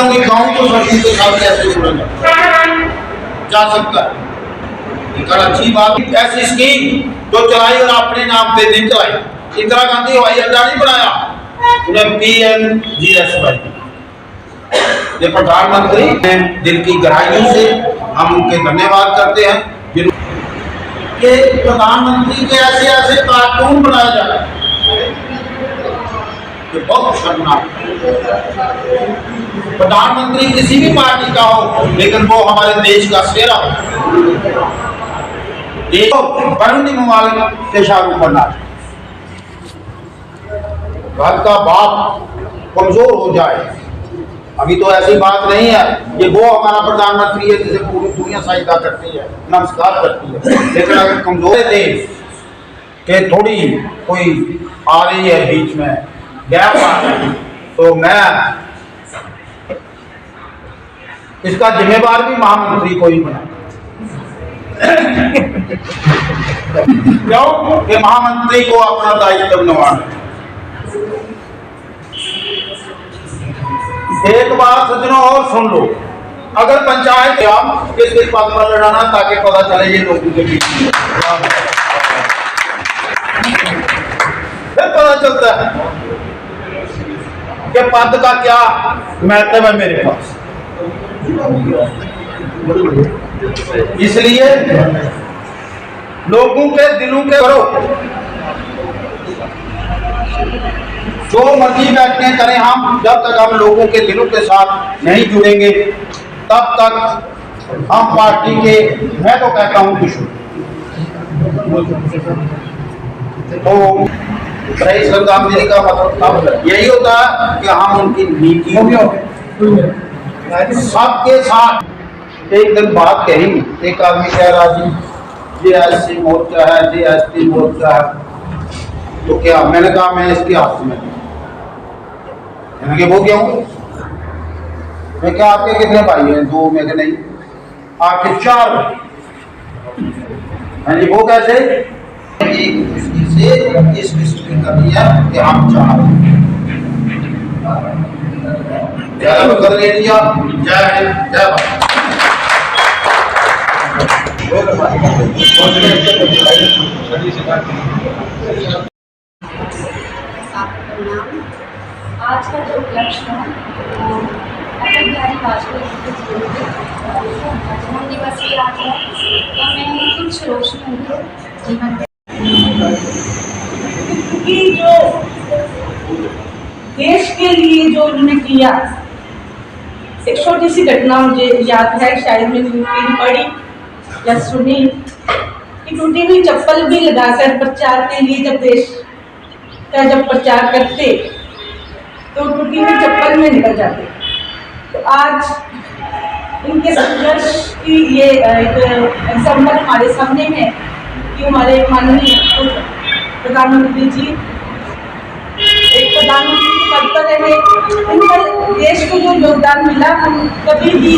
होंगे गाँव को सड़कों के साथ कैसे जोड़ा जा सकता है। अच्छी बात, ऐसी स्कीम जो चलाई और अपने नाम पे नहीं चलाई। इंदिरा गांधी हवाई अड्डा नहीं बनाया, उन्हें PMGSY। ये प्रधानमंत्री दिल की गहराइयों से हम उनके धन्यवाद करते हैं कि प्रधानमंत्री के ऐसे ऐसे कार्टून बनाए जा रहे हैं, ये बहुत शर्मनाक। प्रधानमंत्री किसी भी पार्टी का हो, लेकिन वो हमारे देश का सेरा हो। वरुण निमवाल के शाहरुख बनना, घर का बाप कमजोर हो जाए, अभी तो ऐसी बात नहीं है। ये वो हमारा प्रधानमंत्री है जिसे पूरी दुनिया सजदा करती है, नमस्कार करती है। लेकिन अगर कमजोर देश के थोड़ी कोई आ रही है बीच में गैप आ रही है, तो मैं इसका जिम्मेवार भी महामंत्री को ही बना। क्यों कि महामंत्री को अपना दायित्व निभाना। एक बात सज्जनों और सुन लो, अगर पंचायत आप किस पद पर लड़ाना ताकि पता चले ये लोगों के बीच फिर पता चलता है कि पद का क्या महत्व है मेरे पास। इसलिए लोगों के दिलों के करो, जो मर्जी बैठने करें हम, जब तक हम लोगों के दिलों के साथ नहीं जुड़ेंगे तब तक हम पार्टी के, मैं तो कहता हूं दुश्मन। तो सही श्रद्धांजलि का मतलब यही होता है कि हम उनकी नीतियों सबके साथ। एक दिन बात कही, एक आदमी कह रहा जी ये SC मोर्चा है, ये ST मोर्चा है, तो क्या? मैंने कहा मैं इसके हाथ में, वो क्यों? मैं क्या आपके कितने भाई हैं? 2। मैं क्या नहीं, आपके 4। हाँ जी, वो कैसे? एक दृष्टि से इस दृष्टि में करनी है कि हम 4 कर ले लिया। जय हिंद, जय भारत। आज का जो उपलक्ष्य है अटल बिहारी वाजपेयी जन्म दिवस की आज है, तो मैं कुछ रोशनी उनके जीवन कि जो देश के लिए जो उन्होंने किया, एक छोटी सी घटना मुझे याद है, शायद मैंने न्यूज़ पढ़ी या सुनी कि टूटी हुई चप्पल भी लगाकर प्रचार के लिए जब देश का जब प्रचार करते तो टूटी हुई चप्पल में निकल जाते। तो आज इनके संघर्ष की ये एक एग्जाम्पल हमारे सामने है कि हमारे माननीय प्रधानमंत्री जी एक प्रधानमंत्री के पद पर रहे, उनका देश को जो योगदान मिला हम कभी भी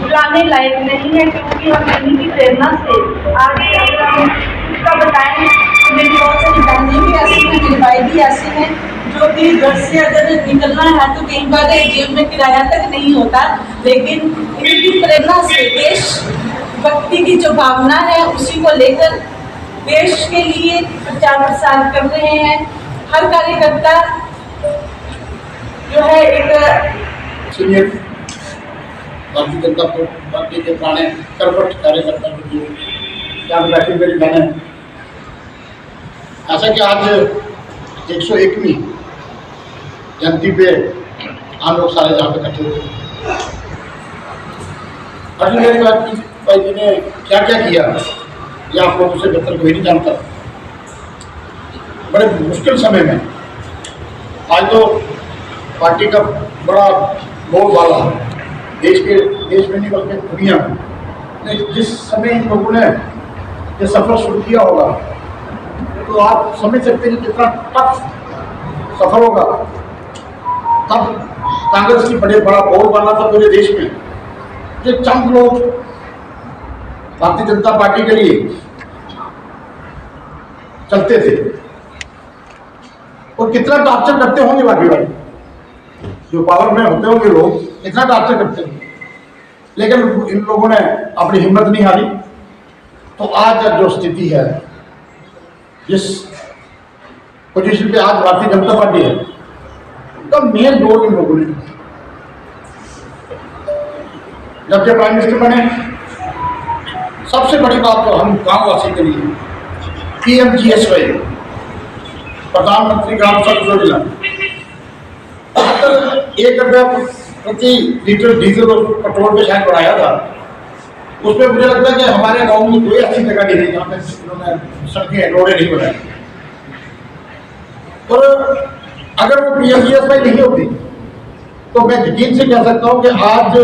भुलाने लायक नहीं है, क्योंकि हम इन्हीं की प्रेरणा से आज अगर हम इसका बताएं, मेरी बहुत सारी बहनें भी ऐसी हैं, मेरे भाई भी ऐसे हैं जो कि घर से अगर निकलना है तो कई बार जेब में किराया तक नहीं होता, लेकिन इनकी प्रेरणा से देश भक्ति की जो भावना है उसी को लेकर देश के लिए प्रचार प्रसार कर रहे हैं। हर कार्यकर्ता जो है एक सीनियर भारतीय जनता पार्टी के पुराने करपट कार्यकर्ता यहाँ बैठी मेरी बहन। ऐसा कि आज 101वीं जयंती पे हम लोग सारे यहाँ पे इकट्ठे हुए। अटल बिहारी वाजपेयी जी ने क्या क्या किया ये आप लोगों से बेहतर कोई नहीं जानता। बड़े मुश्किल समय में आज तो पार्टी का बड़ा बोलबाला देश में नहीं बल्कि दुनिया में। जिस समय इन लोगों ने ये सफर शुरू किया होगा तो आप समझ सकते हैं कितना टफ सफर होगा। तब कांग्रेस की बड़ा बोलबाला था पूरे देश में, जो चंद लोग भारतीय जनता पार्टी के लिए चलते थे और कितना टॉर्चर करते होंगे बाकी वाले। जो पावर में होते होंगे लोग इतना टॉर्चर करते हैं, लेकिन इन लोगों ने अपनी हिम्मत नहीं हारी। तो आज जो स्थिति है, जिस पोजीशन पे आज भारतीय जनता पार्टी है, उसका मेन रोल इन लोगों ने, जब से प्राइम मिनिस्टर बने, सबसे बड़ी बात तो हम गांववासी के लिए PMGSY, प्रधानमंत्री ग्राम सड़क योजना, 1 रुपया प्रति लीटर डीजल और पेट्रोल पे शायद बढ़ाया था। उसमें मुझे लगता है कि हमारे गांव में कोई अच्छी जगह नहीं है जहाँ पे उन्होंने सड़कें रोडें नहीं बनाई। और अगर वो PMGSY नहीं होती तो मैं यकीन से कह सकता हूँ कि आज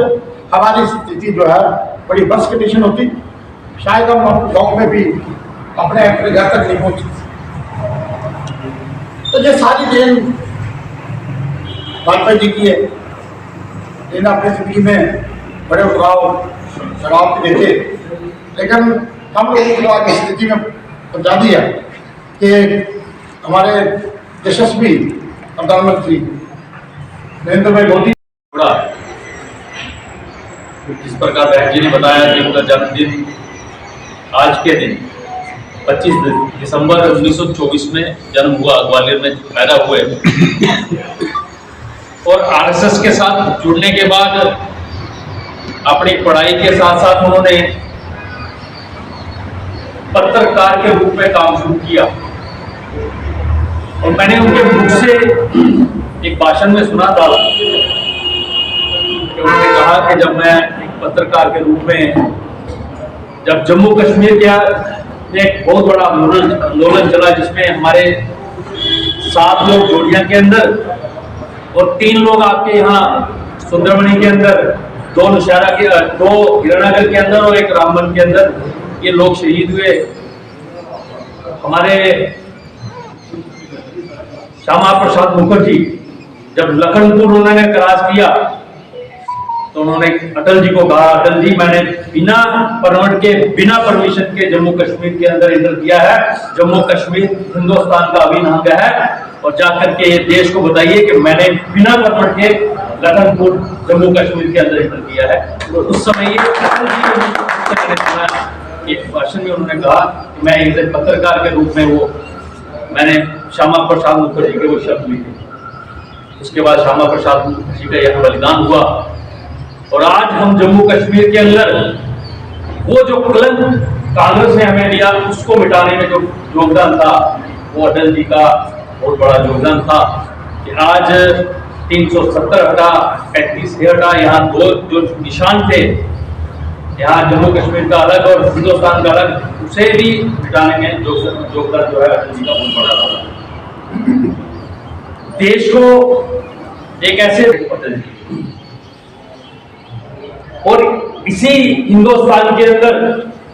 हमारी स्थिति जो है बड़ी बस कंडीशन होती, शायद हम गांव में भी अपने घर तक नहीं पहुंचे। तो ये सारी देन वाजपेयी जी की है, जिन्हें अपनी जिंदगी में बड़े उतराव चढ़ाव भी देखे, लेकिन हम लोगों को आज स्थिति में पहुंचा दिया कि हमारे यशस्वी प्रधानमंत्री नरेंद्र भाई मोदी, जिस प्रकार बहन जी ने बताया कि उनका जन्मदिन आज के दिन 25 दिसंबर 1924 में जन्म हुआ, ग्वालियर में पैदा हुए और RSS के साथ जुड़ने के बाद अपनी पढ़ाई के साथ साथ उन्होंने पत्रकार के रूप में काम शुरू किया। और मैंने उनके मुख से एक भाषण में सुना था कि उन्होंने कहा कि जब मैं एक पत्रकार के रूप में, जब जम्मू कश्मीर के एक बहुत बड़ा आंदोलन चला जिसमें हमारे 7 लोग जोड़ियां के अंदर और 3 लोग आपके यहाँ सुंदरबनी के अंदर, 2 नौशहरा के, 2 हीरानगर के अंदर और 1 रामबन के अंदर ये लोग शहीद हुए। हमारे श्यामा प्रसाद मुखर्जी जब लखनपुर उन्होंने क्रॉस किया तो उन्होंने अटल जी को कहा, अटल जी मैंने बिना परमिट के, बिना परमिशन के जम्मू कश्मीर के अंदर एंटर किया है, जम्मू कश्मीर हिंदुस्तान का अभिन्न अंग है और जाकर के ये देश को बताइए कि मैंने बिना परमिट के लखनपुर जम्मू कश्मीर के अंदर एंटर किया है। तो उस समय ये अटल जी ने एक भाषण में उन्होंने कहा कि मैं एक पत्रकार के रूप में वो मैंने श्यामा प्रसाद मुखर्जी के वो शब्द लिखे। उसके बाद श्यामा प्रसाद मुखर्जी का यह बलिदान हुआ और आज हम जम्मू कश्मीर के अंदर वो जो कलंक कांग्रेस ने हमें दिया उसको मिटाने में जो योगदान था वो अटल जी का बहुत बड़ा योगदान था कि आज 370 हटा, 35 हटा, यहाँ 2 जो निशान थे, यहाँ जम्मू कश्मीर का अलग और हिंदुस्तान का अलग, उसे भी मिटाने में योगदान जो है अटल जी का बहुत बड़ा था। देश को एक ऐसे अटल जी और इसी हिंदुस्तान के अंदर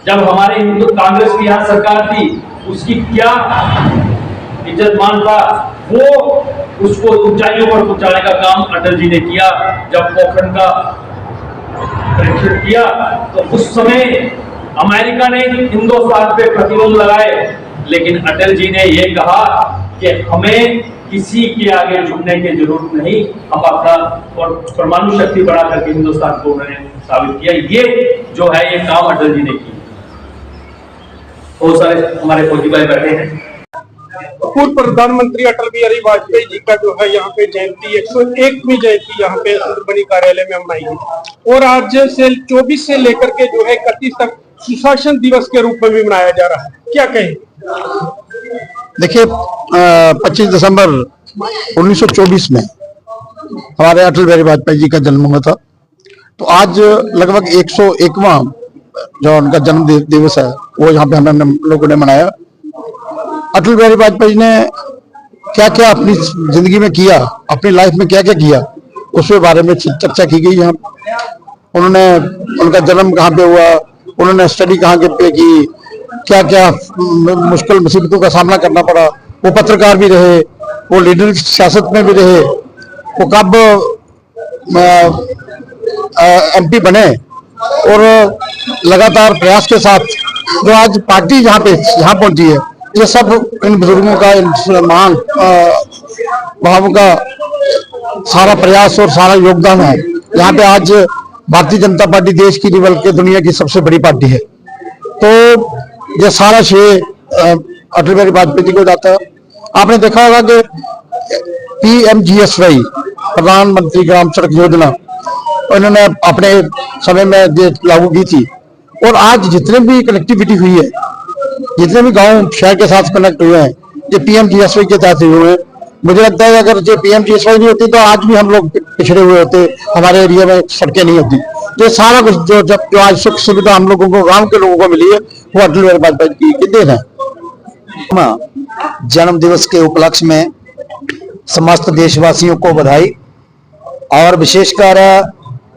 जब हमारे हिंदू कांग्रेस की यहाँ सरकार थी उसकी क्या इज्जत मान था, वो उसको ऊंचाइयों पर पहुंचाने का काम अटल जी ने किया। जब पोखरण का परीक्षण किया तो उस समय अमेरिका ने हिंदुस्तान पे प्रतिबंध लगाए, लेकिन अटल जी ने ये कहा कि हमें किसी के आगे झुकने की जरूरत नहीं, हम अपना और परमाणु शक्ति बढ़ा करके हिंदुस्तान को उन्होंने साबित किया। ये जो है ये काम अटल जी ने किया। बहुत सारे हमारे फौजी भाई बैठे हैं। पूर्व प्रधानमंत्री अटल बिहारी वाजपेयी जी का जो है यहाँ पे जयंती 101वीं जयंती यहाँ पे सुंदरबनी कार्यालय में मनाई गई और आज से 24 से लेकर के जो है 31 तक सुशासन दिवस के रूप में भी मनाया जा रहा है। क्या कहें? देखिए 25 दिसंबर 1924 में हमारे अटल बिहारी वाजपेयी जी का जन्म हुआ था। तो आज लगभग 101वां जो उनका जन्म दिवस है वो यहाँ पे हम लोगों ने मनाया। अटल बिहारी वाजपेयी ने क्या क्या अपनी जिंदगी में किया, अपनी लाइफ में क्या क्या किया, उसके बारे में चर्चा की गई यहाँ। उन्होंने उनका जन्म कहाँ पे हुआ, उन्होंने स्टडी कहाँ पे की, क्या क्या मुश्किल मुसीबतों का सामना करना पड़ा, वो पत्रकार भी रहे, वो लीडर सियासत में भी रहे, वो कब MP बने और लगातार प्रयास के साथ जो आज पार्टी यहाँ पहुंची है, ये सब इन बुजुर्गों का, इन महान भावों का सारा प्रयास और सारा योगदान है। यहाँ पे आज भारतीय जनता पार्टी देश की नहीं बल्कि दुनिया की सबसे बड़ी पार्टी है, तो ये सारा श्रेय अटल बिहारी वाजपेयी जी को जाता है। आपने देखा होगा कि PMGSY प्रधानमंत्री ग्राम सड़क योजना उन्होंने अपने समय में लागू की थी, और आज जितने भी कनेक्टिविटी हुई है, जितने भी गांव शहर के साथ कनेक्ट हुए हैं, ये PMGSY के तहत हुए हैं। मुझे लगता है अगर जो PMGSY नहीं होती तो आज भी हम लोग पिछड़े हुए होते, हमारे एरिया में सड़कें नहीं होती। तो सारा कुछ जो आज सुख सुविधा हम लोगों को, गांव के लोगों को मिली है, वो अटल बिहारी वाजपेयी की देन है। जन्म दिवस के उपलक्ष्य में समस्त देशवासियों को बधाई, और विशेषकर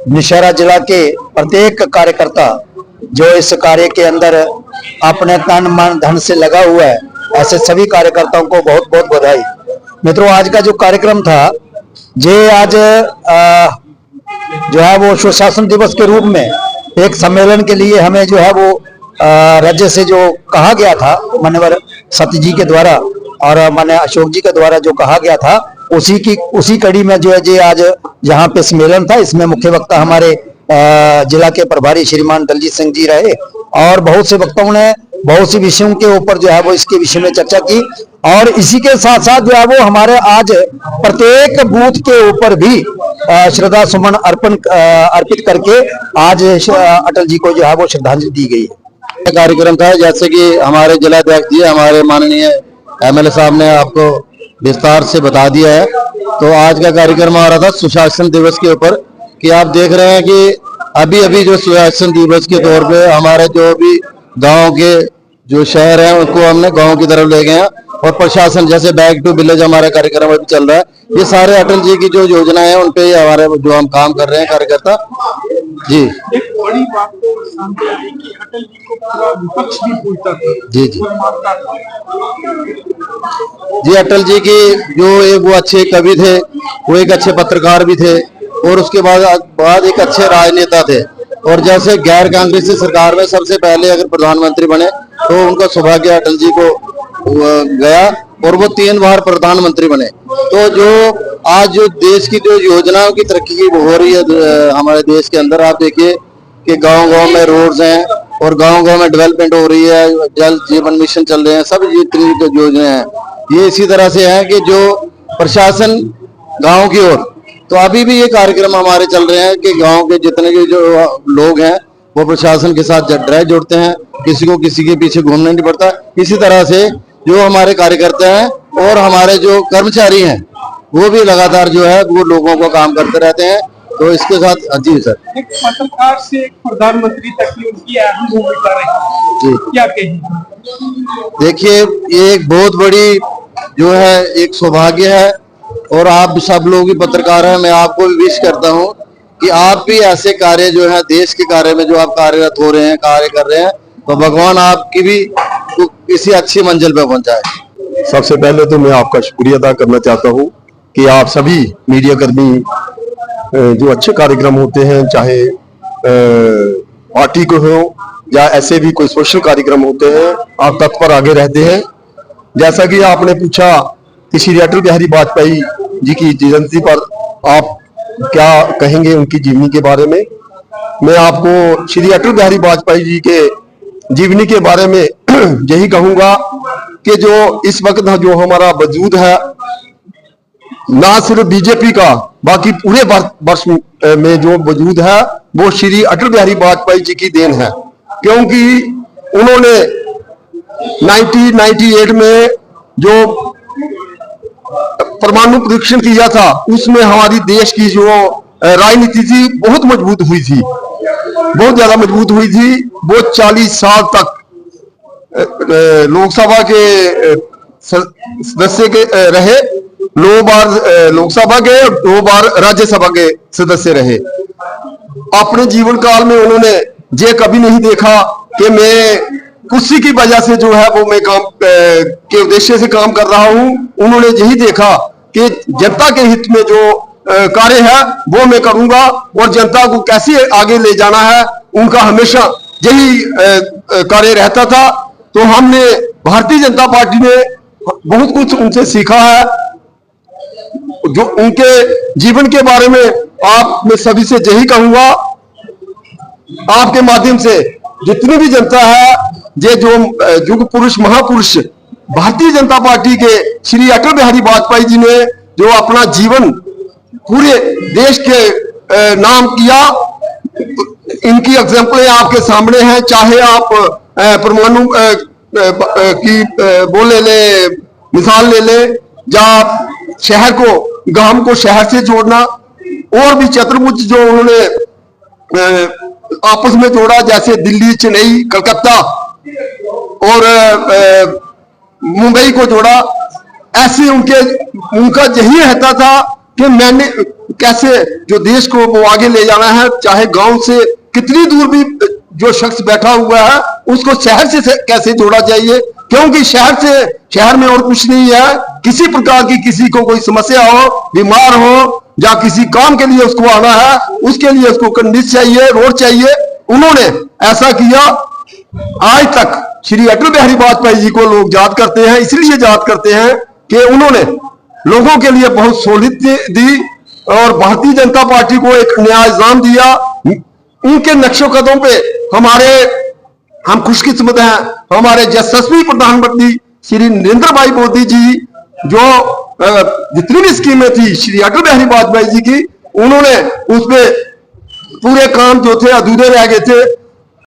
नौशहरा जिला के प्रत्येक कार्यकर्ता जो इस कार्य के अंदर अपने तन मन धन से लगा हुआ है, ऐसे सभी कार्यकर्ताओं को बहुत बहुत बधाई। मित्रों, आज का जो कार्यक्रम था, ये आज जो है वो सुशासन दिवस के रूप में एक सम्मेलन के लिए हमें जो है वो राज्य से जो कहा गया था, माननीय सत्य जी के द्वारा और माननीय अशोक जी के द्वारा जो कहा गया था, उसी कड़ी में जो है ये आज यहाँ पे सम्मेलन था। इसमें मुख्य वक्ता हमारे जिला के प्रभारी श्रीमान दलजीत सिंह जी रहे, और बहुत से वक्ताओं ने बहुत सी विषयों के ऊपर जो है वो इसके विषय में चर्चा की, और इसी के साथ साथ जो है वो हमारे आज प्रत्येक बूथ के ऊपर भी श्रद्धा सुमन अर्पित करके आज अटल जी को जो है वो श्रद्धांजलि दी गई है। कार्यक्रम था, जैसे कि हमारे जिलाध्यक्ष जी, हमारे माननीय MLA साहब ने आपको विस्तार से बता दिया है। तो आज का कार्यक्रम आ रहा था सुशासन दिवस के ऊपर, कि आप देख रहे हैं कि अभी अभी जो सुशासन दिवस के तौर पे हमारे जो भी गांव के जो शहर हैं उनको हमने गांव की तरफ ले गए हैं, और प्रशासन जैसे बैक टू विलेज हमारा कार्यक्रम अभी चल रहा है, ये सारे अटल जी की जो योजना है उन पे हमारे जो हम काम कर रहे हैं कार्यकर्ता जी। एक बड़ी बात तो सामने आई कि अटल जी को पूरा विपक्ष भी पूछता था। जी जी जी, अटल जी की जो एक वो अच्छे कवि थे, वो एक अच्छे पत्रकार भी थे, और उसके बाद एक अच्छे राजनेता थे। और जैसे गैर कांग्रेसी सरकार में सबसे पहले अगर प्रधानमंत्री बने तो उनका सौभाग्य अटल जी को गया, और वो 3 बार प्रधानमंत्री बने। तो जो आज जो देश की जो योजनाओं की तरक्की हो रही है हमारे देश के अंदर, आप देखिए कि गांव-गांव में रोड्स हैं, और गांव-गांव में डेवलपमेंट हो रही है, जल जीवन मिशन चल रहे हैं, सब जितनी योजनाएं हैं ये इसी तरह से है कि जो प्रशासन गांव की ओर। तो अभी भी ये कार्यक्रम हमारे चल रहे हैं कि गांव के जितने भी जो लोग हैं वो प्रशासन के साथ डायरेक्ट जुड़ते हैं, किसी को किसी के पीछे घूमना नहीं पड़ता। इसी तरह से जो हमारे कार्यकर्ता हैं और हमारे जो कर्मचारी हैं वो भी लगातार जो है वो लोगों को काम करते रहते हैं। तो इसके साथ जी सर, एक पत्रकार से एक प्रधानमंत्री तक की उनकी अहम भूमिका रही जी, क्या कहेंगे? देखिए, ये एक बहुत बड़ी जो है एक सौभाग्य है, और आप सब लोग भी पत्रकार हैं, मैं आपको भी विश करता हूं कि आप भी ऐसे कार्य जो है देश के कार्य में जो आप कार्यरत हो रहे हैं, कार्य कर रहे हैं, तो भगवान आपकी भी किसी अच्छी मंजिल पे पहुंचाए। सबसे पहले तो मैं आपका शुक्रिया अदा करना चाहता हूं कि आप सभी मीडिया कर्मी जो अच्छे कार्यक्रम होते हैं, चाहे पार्टी को हो या ऐसे भी कोई सोशल कार्यक्रम होते हैं, आप तत्पर आगे रहते हैं। जैसा कि आपने पूछा कि श्री अटल बिहारी वाजपेयी जी की जयंती पर आप क्या कहेंगे उनकी जीवनी के बारे में। मैं आपको श्री अटल बिहारी वाजपेयी जी के जीवनी के बारे में यही कहूंगा कि जो इस वक्त जो हमारा वजूद है, ना सिर्फ बीजेपी का, बाकी पूरे वर्ष में जो वजूद है वो श्री अटल बिहारी वाजपेयी जी की देन है। क्योंकि उन्होंने 1998 में जो परमाणु परीक्षण किया था, उसमें हमारी देश की जो राजनीति थी बहुत मजबूत हुई थी, बहुत ज्यादा मजबूत हुई थी। वो 40 साल तक लोकसभा के सदस्य के रहे, 9 बार लोकसभा के, 2 बार राज्यसभा के सदस्य रहे। अपने जीवन काल में उन्होंने ये कभी नहीं देखा कि मैं कुर्सी की वजह से जो है वो मैं काम के उद्देश्य से काम कर रहा हूं। उन्होंने यही देखा कि जनता के हित में जो कार्य है वो मैं करूंगा, और जनता को कैसे आगे ले जाना है उनका हमेशा यही कार्य रहता था। तो हमने भारतीय जनता पार्टी ने बहुत कुछ उनसे सीखा है। जो उनके जीवन के बारे में आप मैं सभी से यही कहूंगा, आपके माध्यम से जितनी भी जनता है, ये जो युग पुरुष महापुरुष भारतीय जनता पार्टी के श्री अटल बिहारी वाजपेयी जी ने जो अपना जीवन पूरे देश के नाम किया, इनकी एग्जाम्पलें आपके सामने हैं। चाहे आप परमाणु की वो ले ले, मिसाल ले ले, या शहर को, गांव को शहर से जोड़ना, और भी चतुर्भुज जो उन्होंने आपस में जोड़ा, जैसे दिल्ली, चेन्नई, कलकत्ता और मुंबई को जोड़ा। ऐसे उनका यही रहता था कि मैंने कैसे जो देश को वो आगे ले जाना है, चाहे गांव से कितनी दूर भी जो शख्स बैठा हुआ है उसको शहर से कैसे जोड़ा चाहिए, क्योंकि शहर में और कुछ नहीं है। किसी प्रकार की किसी को कोई समस्या हो, बीमार हो, या किसी काम के लिए उसको आना है, उसके लिए उसको कंडीशन चाहिए, रोड चाहिए। उन्होंने ऐसा किया। आज तक श्री अटल बिहारी वाजपेयी जी को लोग याद करते हैं, इसलिए याद करते हैं कि उन्होंने लोगों के लिए बहुत सहूलियत दी और भारतीय जनता पार्टी को एक नया निजाम दिया। उनके नक्शे कदम पे हम खुशकिस्मत हैं। हमारे यशस्वी प्रधानमंत्री श्री नरेंद्र भाई मोदी जी, जो जितनी भी स्कीमें थी श्री अटल बिहारी वाजपेयी जी की, उन्होंने उसमें पूरे काम जो थे अधूरे रह गए थे,